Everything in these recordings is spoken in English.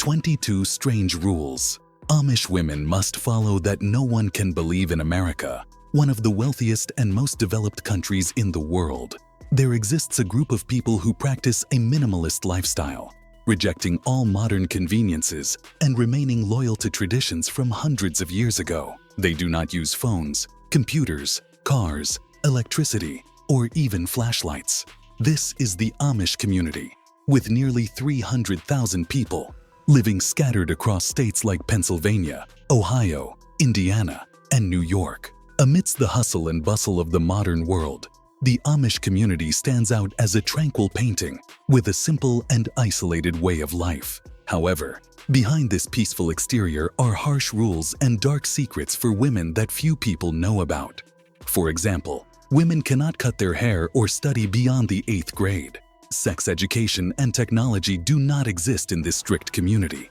22 Strange Rules Amish women must follow that no one can believe in America, one of the wealthiest and most developed countries in the world. There exists a group of people who practice a minimalist lifestyle, rejecting all modern conveniences and remaining loyal to traditions from hundreds of years ago. They do not use phones, computers, cars, electricity, or even flashlights. This is the Amish community, with nearly 300,000 people living scattered across states like Pennsylvania, Ohio, Indiana, and New York. Amidst the hustle and bustle of the modern world, the Amish community stands out as a tranquil painting with a simple and isolated way of life. However, behind this peaceful exterior are harsh rules and dark secrets for women that few people know about. For example, women cannot cut their hair or study beyond the 8th grade. Sex education and technology do not exist in this strict community.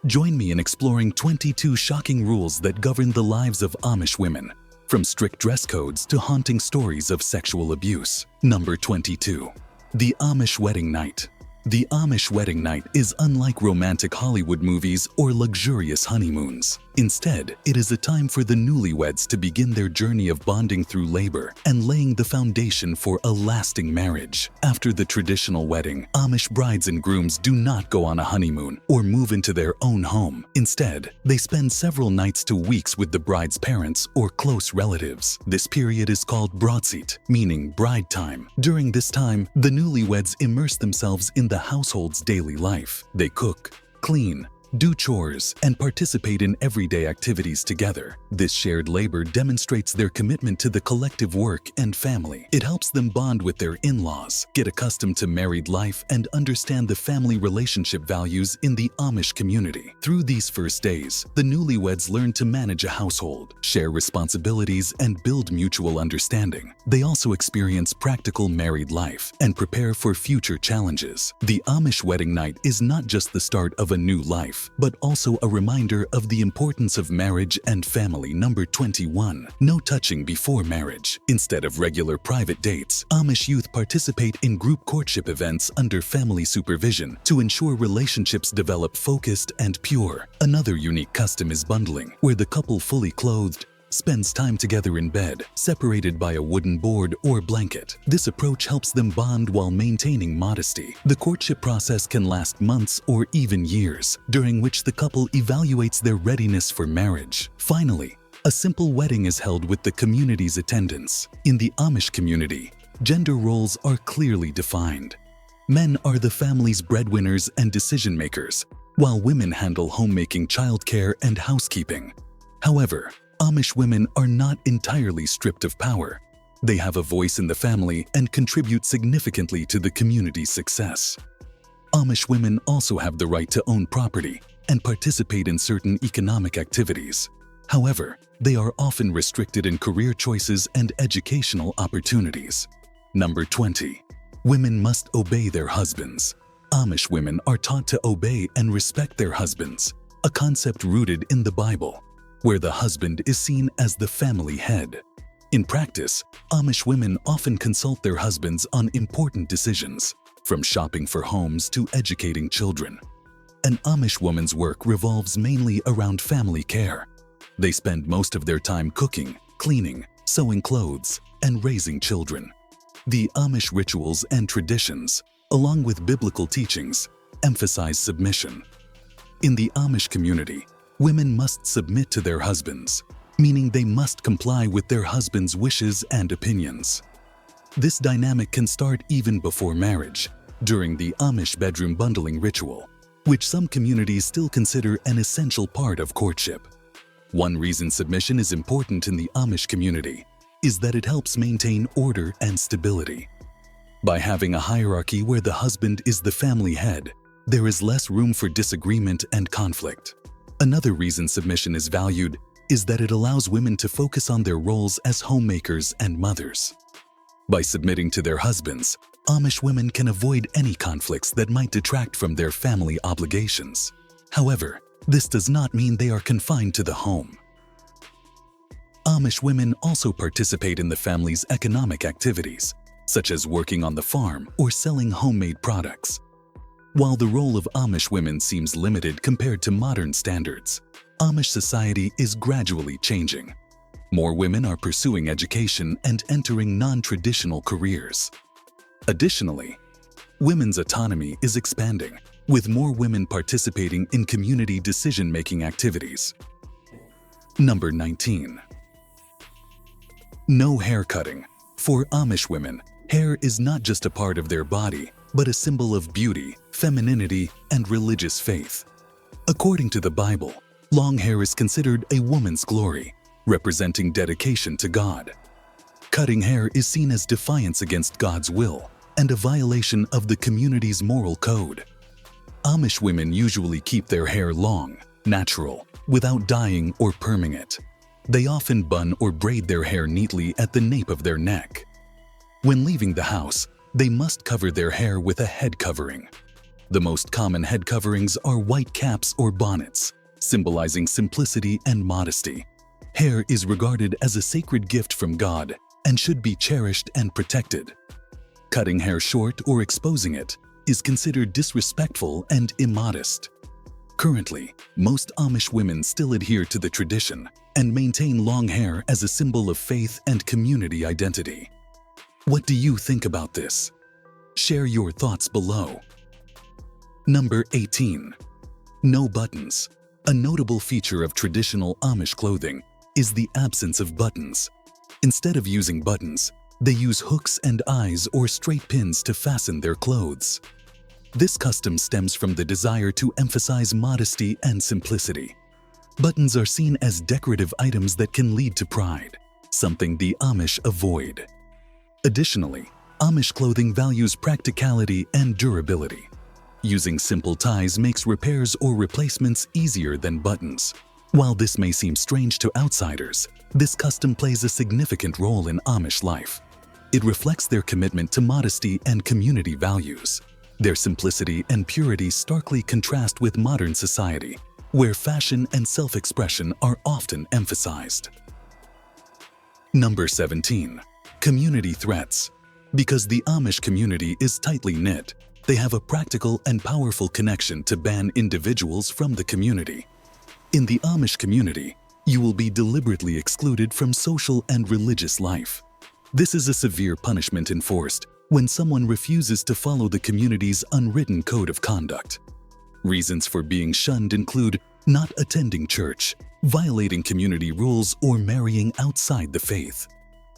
Join me in exploring 22 shocking rules that govern the lives of Amish women, from strict dress codes to haunting stories of sexual abuse. Number 22. The Amish Wedding Night. The Amish wedding night is unlike romantic Hollywood movies or luxurious honeymoons. Instead, it is a time for the newlyweds to begin their journey of bonding through labor and laying the foundation for a lasting marriage. After the traditional wedding, Amish brides and grooms do not go on a honeymoon or move into their own home. Instead, they spend several nights to weeks with the bride's parents or close relatives. This period is called broadseat, meaning bride time. During this time, the newlyweds immerse themselves in the household's daily life. They cook, clean, do chores, and participate in everyday activities together. This shared labor demonstrates their commitment to the collective work and family. It helps them bond with their in-laws, get accustomed to married life, and understand the family relationship values in the Amish community. Through these first days, the newlyweds learn to manage a household, share responsibilities, and build mutual understanding. They also experience practical married life and prepare for future challenges. The Amish wedding night is not just the start of a new life, but also a reminder of the importance of marriage and family. Number 21. No touching before marriage. Instead of regular private dates, Amish youth participate in group courtship events under family supervision to ensure relationships develop focused and pure. Another unique custom is bundling, where the couple fully clothed spends time together in bed, separated by a wooden board or blanket. This approach helps them bond while maintaining modesty. The courtship process can last months or even years, during which the couple evaluates their readiness for marriage. Finally, a simple wedding is held with the community's attendance. In the Amish community, gender roles are clearly defined. Men are the family's breadwinners and decision makers, while women handle homemaking, childcare, and housekeeping. However, Amish women are not entirely stripped of power. They have a voice in the family and contribute significantly to the community's success. Amish women also have the right to own property and participate in certain economic activities. However, they are often restricted in career choices and educational opportunities. Number 20. Women must obey their husbands. Amish women are taught to obey and respect their husbands, a concept rooted in the Bible, where the husband is seen as the family head. In practice, Amish women often consult their husbands on important decisions, from shopping for homes to educating children. An Amish woman's work revolves mainly around family care. They spend most of their time cooking, cleaning, sewing clothes, and raising children. The Amish rituals and traditions, along with biblical teachings, emphasize submission. In the Amish community, women must submit to their husbands, meaning they must comply with their husband's wishes and opinions. This dynamic can start even before marriage, during the Amish bedroom bundling ritual, which some communities still consider an essential part of courtship. One reason submission is important in the Amish community is that it helps maintain order and stability. By having a hierarchy where the husband is the family head, there is less room for disagreement and conflict. Another reason submission is valued is that it allows women to focus on their roles as homemakers and mothers. By submitting to their husbands, Amish women can avoid any conflicts that might detract from their family obligations. However, this does not mean they are confined to the home. Amish women also participate in the family's economic activities, such as working on the farm or selling homemade products. While the role of Amish women seems limited compared to modern standards, Amish society is gradually changing. More women are pursuing education and entering non-traditional careers. Additionally, women's autonomy is expanding, with more women participating in community decision-making activities. Number 19. No hair cutting. For Amish women, hair is not just a part of their body, but a symbol of beauty, femininity, and religious faith. According to the Bible, long hair is considered a woman's glory, representing dedication to God. Cutting hair is seen as defiance against God's will and a violation of the community's moral code. Amish women usually keep their hair long, natural, without dyeing or perming it. They often bun or braid their hair neatly at the nape of their neck. When leaving the house, they must cover their hair with a head covering. The most common head coverings are white caps or bonnets, symbolizing simplicity and modesty. Hair is regarded as a sacred gift from God and should be cherished and protected. Cutting hair short or exposing it is considered disrespectful and immodest. Currently, most Amish women still adhere to the tradition and maintain long hair as a symbol of faith and community identity. What do you think about this? Share your thoughts below. Number 18. No buttons. A notable feature of traditional Amish clothing is the absence of buttons. Instead of using buttons, they use hooks and eyes or straight pins to fasten their clothes. This custom stems from the desire to emphasize modesty and simplicity. Buttons are seen as decorative items that can lead to pride, something the Amish avoid. Additionally, Amish clothing values practicality and durability. Using simple ties makes repairs or replacements easier than buttons. While this may seem strange to outsiders, this custom plays a significant role in Amish life. It reflects their commitment to modesty and community values. Their simplicity and purity starkly contrast with modern society, where fashion and self-expression are often emphasized. Number 17. Community threats. Because the Amish community is tightly knit, they have a practical and powerful connection to ban individuals from the community. In the Amish community, you will be deliberately excluded from social and religious life. This is a severe punishment enforced when someone refuses to follow the community's unwritten code of conduct. Reasons for being shunned include not attending church, violating community rules, or marrying outside the faith.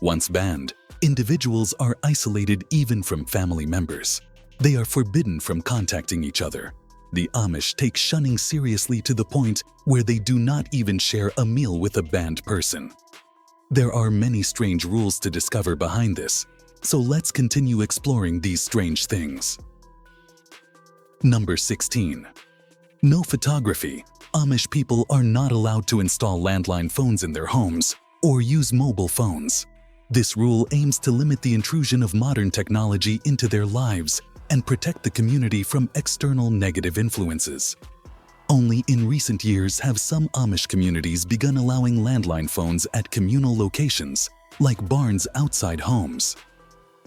Once banned, individuals are isolated even from family members. They are forbidden from contacting each other. The Amish take shunning seriously to the point where they do not even share a meal with a banned person. There are many strange rules to discover behind this, so let's continue exploring these strange things. Number 16. No photography. Amish people are not allowed to install landline phones in their homes or use mobile phones. This rule aims to limit the intrusion of modern technology into their lives and protect the community from external negative influences. Only in recent years have some Amish communities begun allowing landline phones at communal locations, like barns outside homes.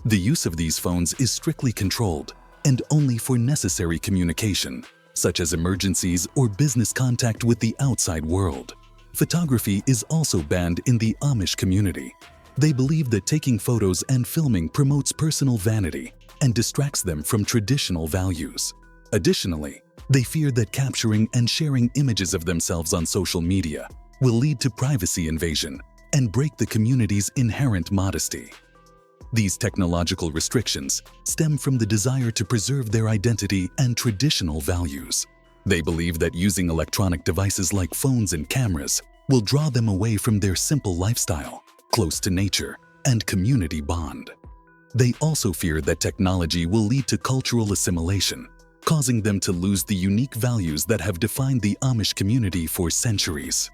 The use of these phones is strictly controlled and only for necessary communication, such as emergencies or business contact with the outside world. Photography is also banned in the Amish community. They believe that taking photos and filming promotes personal vanity and distracts them from traditional values. Additionally, they fear that capturing and sharing images of themselves on social media will lead to privacy invasion and break the community's inherent modesty. These technological restrictions stem from the desire to preserve their identity and traditional values. They believe that using electronic devices like phones and cameras will draw them away from their simple lifestyle, close to nature, and community bond. They also fear that technology will lead to cultural assimilation, causing them to lose the unique values that have defined the Amish community for centuries.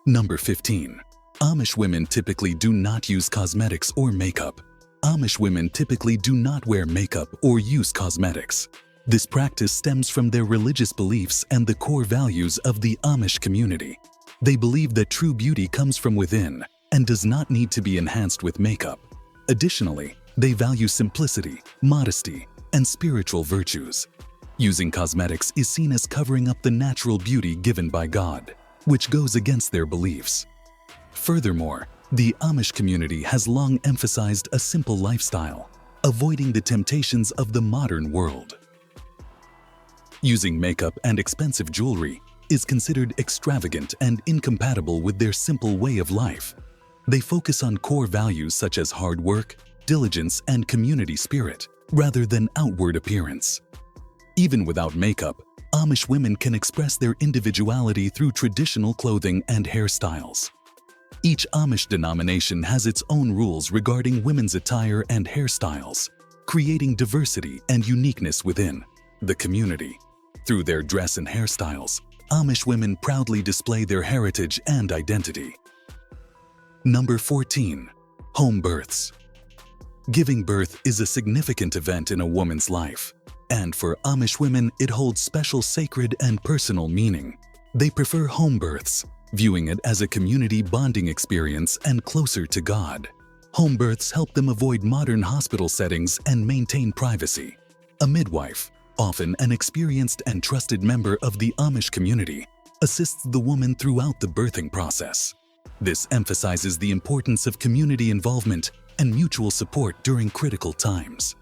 Number 15. Amish women typically do not use cosmetics or makeup. Amish women typically do not wear makeup or use cosmetics. This practice stems from their religious beliefs and the core values of the Amish community. They believe that true beauty comes from within and does not need to be enhanced with makeup. Additionally, they value simplicity, modesty, and spiritual virtues. Using cosmetics is seen as covering up the natural beauty given by God, which goes against their beliefs. Furthermore, the Amish community has long emphasized a simple lifestyle, avoiding the temptations of the modern world. Using makeup and expensive jewelry is considered extravagant and incompatible with their simple way of life. They focus on core values such as hard work, diligence, and community spirit, rather than outward appearance. Even without makeup, Amish women can express their individuality through traditional clothing and hairstyles. Each Amish denomination has its own rules regarding women's attire and hairstyles, creating diversity and uniqueness within the community. Through their dress and hairstyles, Amish women proudly display their heritage and identity. Number 14. Home births. Giving birth is a significant event in a woman's life, and for Amish women, it holds special sacred and personal meaning. They prefer home births, viewing it as a community bonding experience and closer to God. Home births help them avoid modern hospital settings and maintain privacy. A midwife, often an experienced and trusted member of the Amish community, assists the woman throughout the birthing process. This emphasizes the importance of community involvement and mutual support during critical times.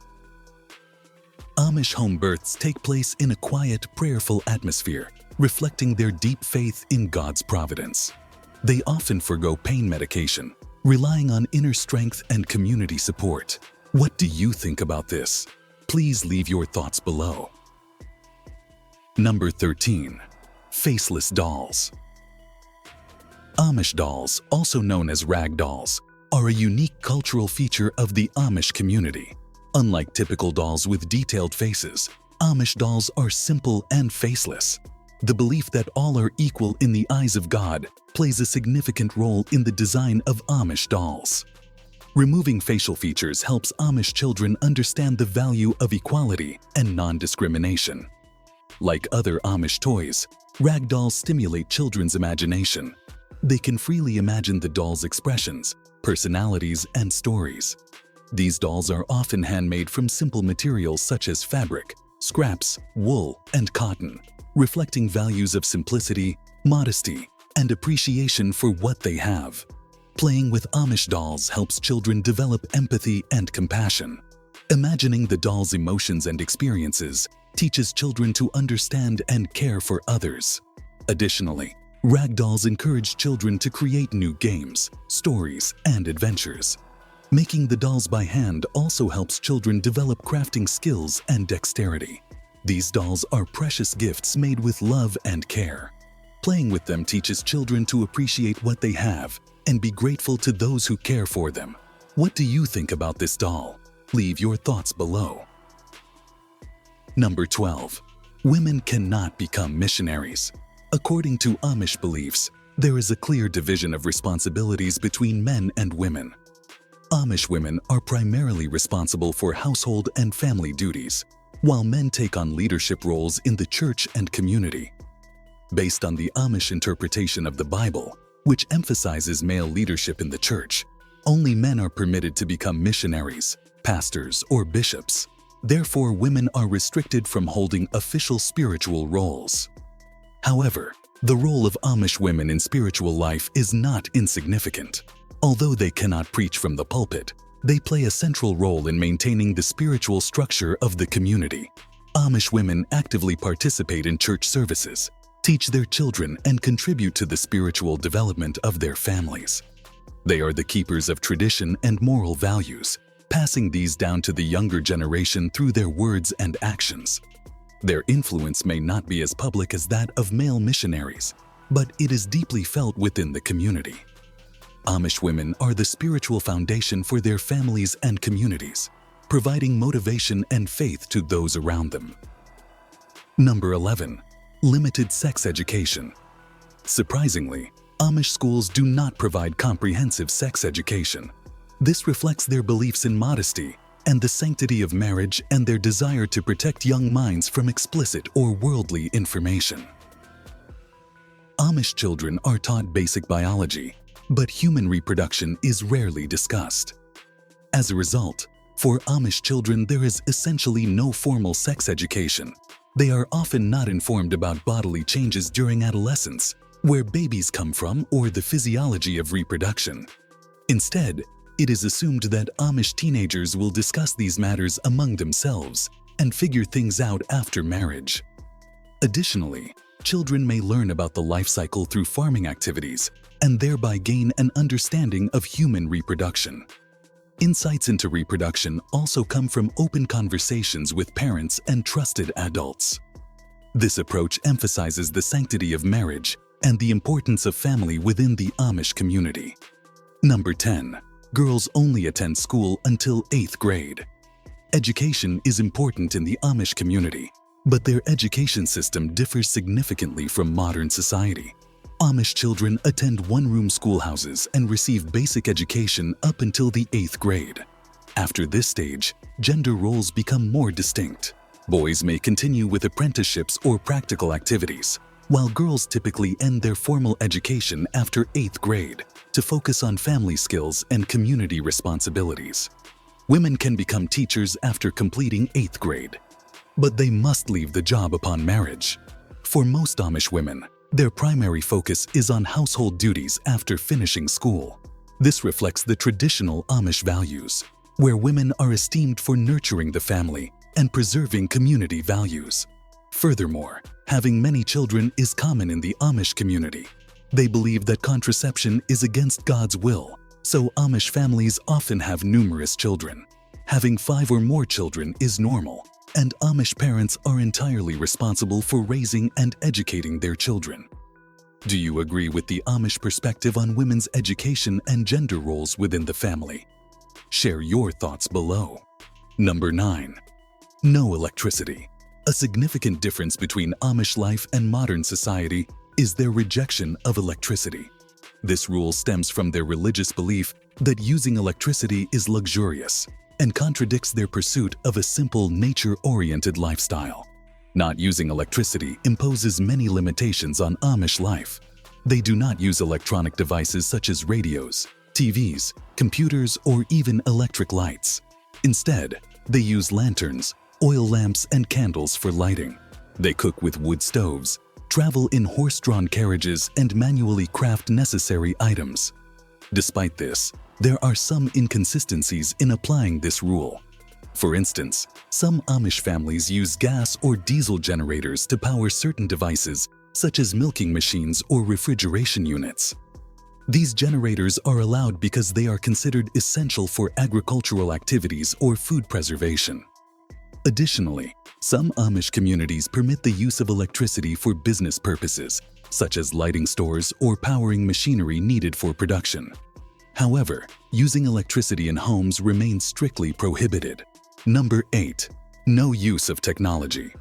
Amish home births take place in a quiet, prayerful atmosphere, reflecting their deep faith in God's providence. They often forgo pain medication, relying on inner strength and community support. What do you think about this? Please leave your thoughts below. Number 13. Faceless dolls. Amish dolls, also known as rag dolls, are a unique cultural feature of the Amish community. Unlike typical dolls with detailed faces, Amish dolls are simple and faceless. The belief that all are equal in the eyes of God plays a significant role in the design of Amish dolls. Removing facial features helps Amish children understand the value of equality and non-discrimination. Like other Amish toys, rag dolls stimulate children's imagination. They can freely imagine the doll's expressions, personalities, and stories. These dolls are often handmade from simple materials such as fabric, scraps, wool, and cotton, reflecting values of simplicity, modesty, and appreciation for what they have. Playing with Amish dolls helps children develop empathy and compassion. Imagining the doll's emotions and experiences teaches children to understand and care for others. Additionally, rag dolls encourage children to create new games, stories, and adventures. Making the dolls by hand also helps children develop crafting skills and dexterity. These dolls are precious gifts made with love and care. Playing with them teaches children to appreciate what they have and be grateful to those who care for them. What do you think about this doll? Leave your thoughts below. Number 12. Women cannot become missionaries. According to Amish beliefs, there is a clear division of responsibilities between men and women. Amish women are primarily responsible for household and family duties, while men take on leadership roles in the church and community. Based on the Amish interpretation of the Bible, which emphasizes male leadership in the church, only men are permitted to become missionaries, pastors, or bishops. Therefore, women are restricted from holding official spiritual roles. However, the role of Amish women in spiritual life is not insignificant. Although they cannot preach from the pulpit, they play a central role in maintaining the spiritual structure of the community. Amish women actively participate in church services, teach their children, and contribute to the spiritual development of their families. They are the keepers of tradition and moral values, passing these down to the younger generation through their words and actions. Their influence may not be as public as that of male missionaries, but it is deeply felt within the community. Amish women are the spiritual foundation for their families and communities, providing motivation and faith to those around them. Number 11. Limited sex education. Surprisingly, Amish schools do not provide comprehensive sex education. This reflects their beliefs in modesty and the sanctity of marriage and their desire to protect young minds from explicit or worldly information. Amish children are taught basic biology, but human reproduction is rarely discussed. As a result, for Amish children there is essentially no formal sex education. They are often not informed about bodily changes during adolescence, where babies come from, or the physiology of reproduction. Instead, it is assumed that Amish teenagers will discuss these matters among themselves and figure things out after marriage. Additionally, children may learn about the life cycle through farming activities and thereby gain an understanding of human reproduction. Insights into reproduction also come from open conversations with parents and trusted adults. This approach emphasizes the sanctity of marriage and the importance of family within the Amish community. Number 10. Girls only attend school until 8th grade. Education is important in the Amish community, but their education system differs significantly from modern society. Amish children attend one-room schoolhouses and receive basic education up until the 8th grade. After this stage, gender roles become more distinct. Boys may continue with apprenticeships or practical activities, while girls typically end their formal education after 8th grade to focus on family skills and community responsibilities. Women can become teachers after completing 8th grade, but they must leave the job upon marriage. For most Amish women, their primary focus is on household duties after finishing school. This reflects the traditional Amish values, where women are esteemed for nurturing the family and preserving community values. Furthermore, having many children is common in the Amish community. They believe that contraception is against God's will, so Amish families often have numerous children. Having 5 or more children is normal, and Amish parents are entirely responsible for raising and educating their children. Do you agree with the Amish perspective on women's education and gender roles within the family? Share your thoughts below. Number 9. No electricity. A significant difference between Amish life and modern society is their rejection of electricity. This rule stems from their religious belief that using electricity is luxurious and contradicts their pursuit of a simple, nature-oriented lifestyle. Not using electricity imposes many limitations on Amish life. They do not use electronic devices such as radios, TVs, computers, or even electric lights. Instead, they use lanterns, oil lamps, and candles for lighting. They cook with wood stoves, travel in horse-drawn carriages, and manually craft necessary items. Despite this, there are some inconsistencies in applying this rule. For instance, some Amish families use gas or diesel generators to power certain devices, such as milking machines or refrigeration units. These generators are allowed because they are considered essential for agricultural activities or food preservation. Additionally, some Amish communities permit the use of electricity for business purposes, such as lighting stores or powering machinery needed for production. However, using electricity in homes remains strictly prohibited. Number 8. No use of technology.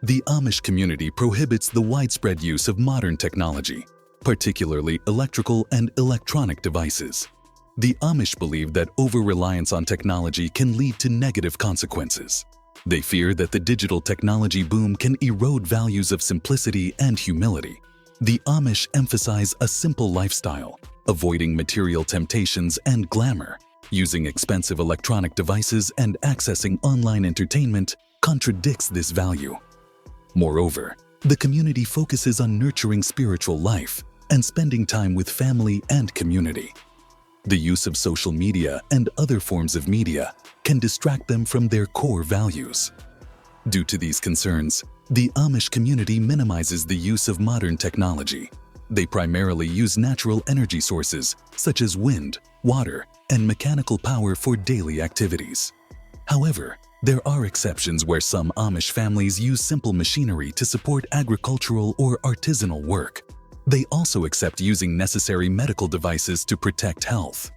The Amish community prohibits the widespread use of modern technology, particularly electrical and electronic devices. The Amish believe that over-reliance on technology can lead to negative consequences. They fear that the digital technology boom can erode values of simplicity and humility. The Amish emphasize a simple lifestyle, avoiding material temptations and glamour. Using expensive electronic devices and accessing online entertainment contradicts this value. Moreover, the community focuses on nurturing spiritual life and spending time with family and community. The use of social media and other forms of media can distract them from their core values. Due to these concerns, the Amish community minimizes the use of modern technology. They primarily use natural energy sources such as wind, water, and mechanical power for daily activities. However, there are exceptions where some Amish families use simple machinery to support agricultural or artisanal work. They also accept using necessary medical devices to protect health.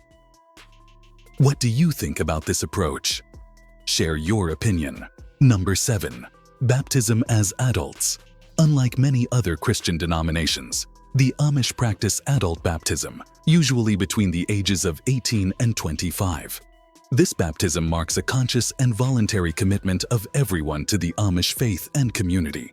What do you think about this approach? Share your opinion. Number 7. Baptism as adults. Unlike many other Christian denominations, the Amish practice adult baptism, usually between the ages of 18 and 25. This baptism marks a conscious and voluntary commitment of everyone to the Amish faith and community.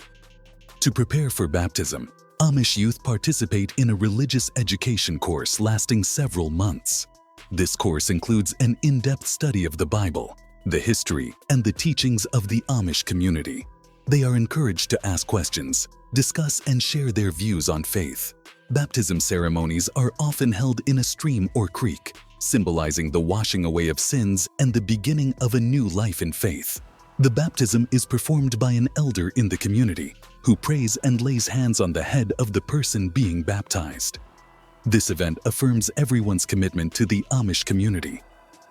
To prepare for baptism, Amish youth participate in a religious education course lasting several months. This course includes an in-depth study of the Bible, the history, and the teachings of the Amish community. They are encouraged to ask questions, discuss and share their views on faith. Baptism ceremonies are often held in a stream or creek, symbolizing the washing away of sins and the beginning of a new life in faith. The baptism is performed by an elder in the community, who prays and lays hands on the head of the person being baptized. This event affirms everyone's commitment to the Amish community.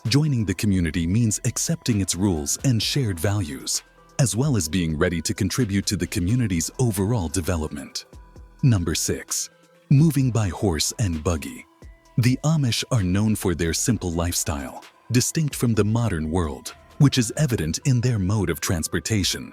Joining the community means accepting its rules and shared values, as well as being ready to contribute to the community's overall development. Number 6. Moving by horse and buggy. The Amish are known for their simple lifestyle, distinct from the modern world, which is evident in their mode of transportation.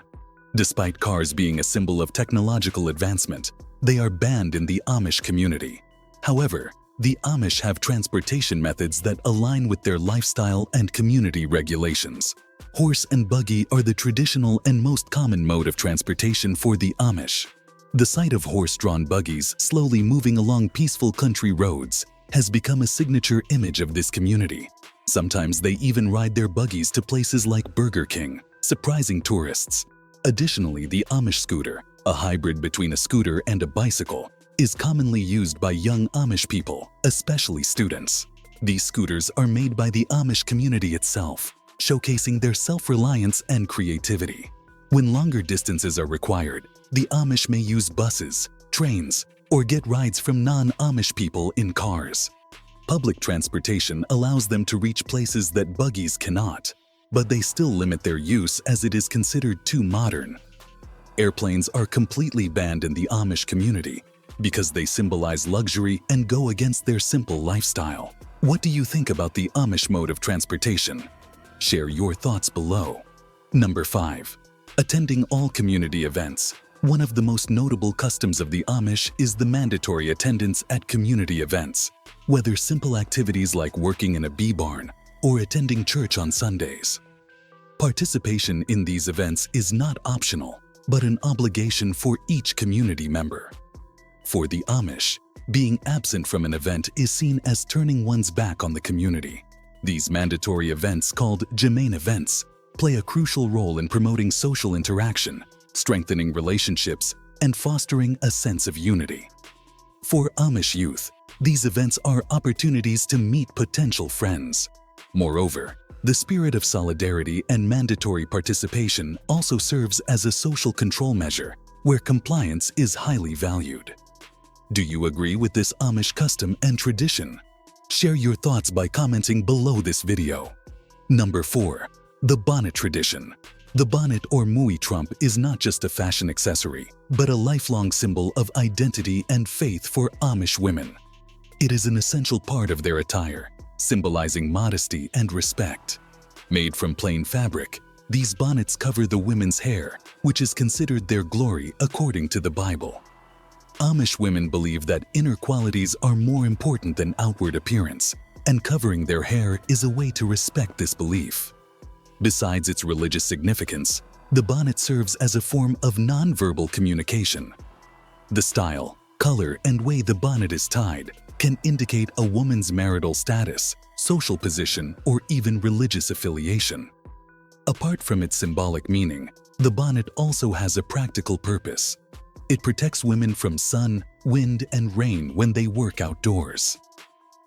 Despite cars being a symbol of technological advancement, they are banned in the Amish community. However, the Amish have transportation methods that align with their lifestyle and community regulations. Horse and buggy are the traditional and most common mode of transportation for the Amish. The sight of horse-drawn buggies slowly moving along peaceful country roads has become a signature image of this community. Sometimes they even ride their buggies to places like Burger King, surprising tourists. Additionally, the Amish scooter, a hybrid between a scooter and a bicycle, is commonly used by young Amish people, especially students. These scooters are made by the Amish community itself, showcasing their self-reliance and creativity. When longer distances are required, the Amish may use buses, trains, or get rides from non-Amish people in cars. Public transportation allows them to reach places that buggies cannot, but they still limit their use as it is considered too modern. Airplanes are completely banned in the Amish community because they symbolize luxury and go against their simple lifestyle. What do you think about the Amish mode of transportation? Share your thoughts below. Number 5. Attending all community events. One of the most notable customs of the Amish is the mandatory attendance at community events, whether simple activities like working in a bee barn or attending church on Sundays. Participation in these events is not optional, but an obligation for each community member. For the Amish, being absent from an event is seen as turning one's back on the community. These mandatory events, called germane events, play a crucial role in promoting social interaction, strengthening relationships, and fostering a sense of unity. For Amish youth, these events are opportunities to meet potential friends. Moreover, the spirit of solidarity and mandatory participation also serves as a social control measure where compliance is highly valued. Do you agree with this Amish custom and tradition? Share your thoughts by commenting below this video. Number 4. The bonnet tradition. The bonnet or mui trump is not just a fashion accessory, but a lifelong symbol of identity and faith for Amish women. It is an essential part of their attire, symbolizing modesty and respect. Made from plain fabric, these bonnets cover the women's hair, which is considered their glory according to the Bible. Amish women believe that inner qualities are more important than outward appearance, and covering their hair is a way to respect this belief. Besides its religious significance, the bonnet serves as a form of nonverbal communication. The style, color, and way the bonnet is tied can indicate a woman's marital status, social position, or even religious affiliation. Apart from its symbolic meaning, the bonnet also has a practical purpose. It protects women from sun, wind, and rain when they work outdoors.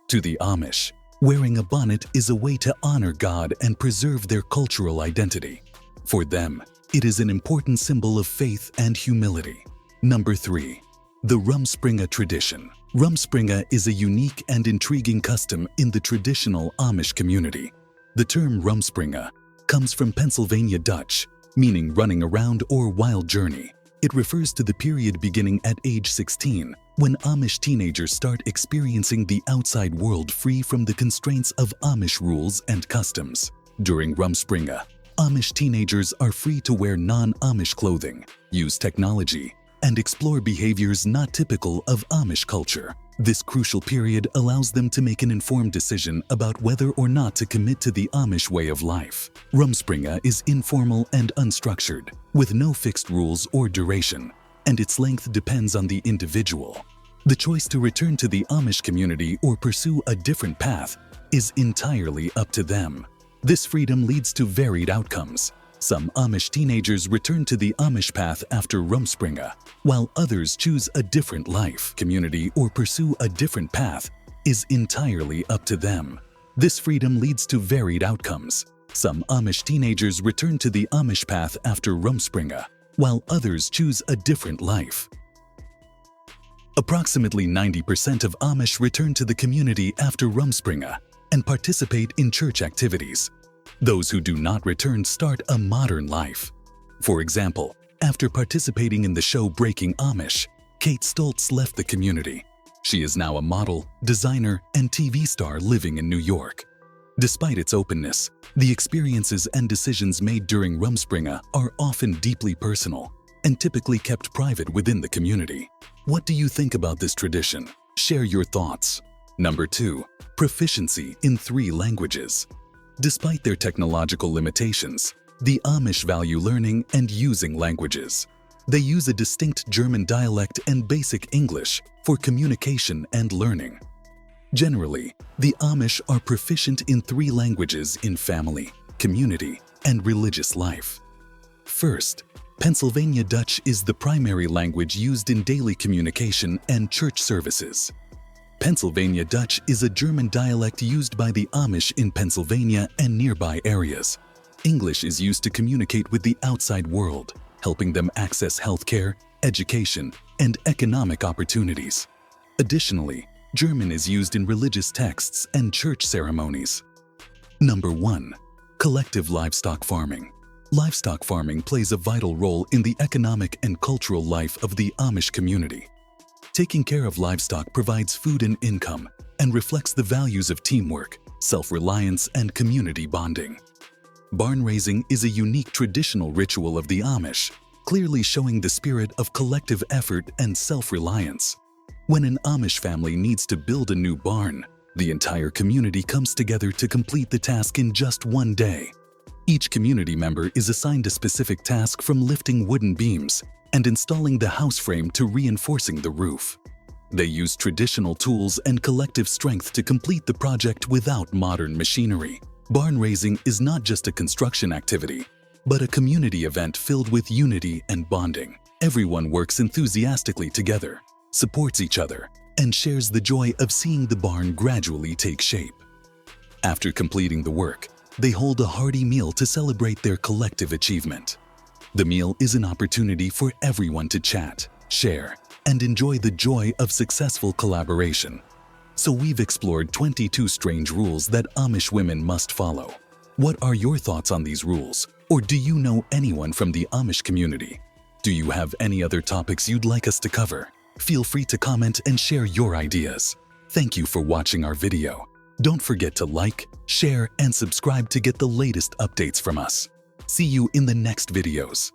To the Amish, wearing a bonnet is a way to honor God and preserve their cultural identity. For them, it is an important symbol of faith and humility. Number 3. The Rumspringa tradition. Rumspringa is a unique and intriguing custom in the traditional Amish community. The term Rumspringa comes from Pennsylvania Dutch, meaning running around or wild journey. It refers to the period beginning at age 16, when Amish teenagers start experiencing the outside world free from the constraints of Amish rules and customs. During Rumspringa, Amish teenagers are free to wear non-Amish clothing, use technology, and explore behaviors not typical of Amish culture. This crucial period allows them to make an informed decision about whether or not to commit to the Amish way of life. Rumspringa is informal and unstructured, with no fixed rules or duration, and its length depends on the individual. The choice to return to the Amish community or pursue a different path is entirely up to them. This freedom leads to varied outcomes. Some Amish teenagers return to the Amish path after Rumspringa, while others choose a different life, community, or pursue a different path is entirely up to them. This freedom leads to varied outcomes. Some Amish teenagers return to the Amish path after Rumspringa, while others choose a different life. Approximately 90% of Amish return to the community after Rumspringa and participate in church activities. Those who do not return start a modern life. For example, after participating in the show Breaking Amish, Kate Stoltz left the community. She is now a model, designer, and TV star living in New York. Despite its openness, the experiences and decisions made during Rumspringa are often deeply personal and typically kept private within the community. What do you think about this tradition? Share your thoughts. Number 2. Proficiency in 3 languages. Despite their technological limitations, the Amish value learning and using languages. They use a distinct German dialect and basic English for communication and learning. Generally, the Amish are proficient in 3 languages in family, community, and religious life. First, Pennsylvania Dutch is the primary language used in daily communication and church services. Pennsylvania Dutch is a German dialect used by the Amish in Pennsylvania and nearby areas. English is used to communicate with the outside world, helping them access healthcare, education, and economic opportunities. Additionally, German is used in religious texts and church ceremonies. Number 1. Collective livestock farming. Livestock farming plays a vital role in the economic and cultural life of the Amish community. Taking care of livestock provides food and income and reflects the values of teamwork, self-reliance, and community bonding. Barn raising is a unique traditional ritual of the Amish, clearly showing the spirit of collective effort and self-reliance. When an Amish family needs to build a new barn, the entire community comes together to complete the task in just one day. Each community member is assigned a specific task, from lifting wooden beams and installing the house frame to reinforcing the roof. They use traditional tools and collective strength to complete the project without modern machinery. Barn raising is not just a construction activity, but a community event filled with unity and bonding. Everyone works enthusiastically together, supports each other, and shares the joy of seeing the barn gradually take shape. After completing the work, they hold a hearty meal to celebrate their collective achievement. The meal is an opportunity for everyone to chat, share, and enjoy the joy of successful collaboration. So we've explored 22 strange rules that Amish women must follow. What are your thoughts on these rules? Or do you know anyone from the Amish community? Do you have any other topics you'd like us to cover? Feel free to comment and share your ideas. Thank you for watching our video. Don't forget to like, share, and subscribe to get the latest updates from us. See you in the next videos.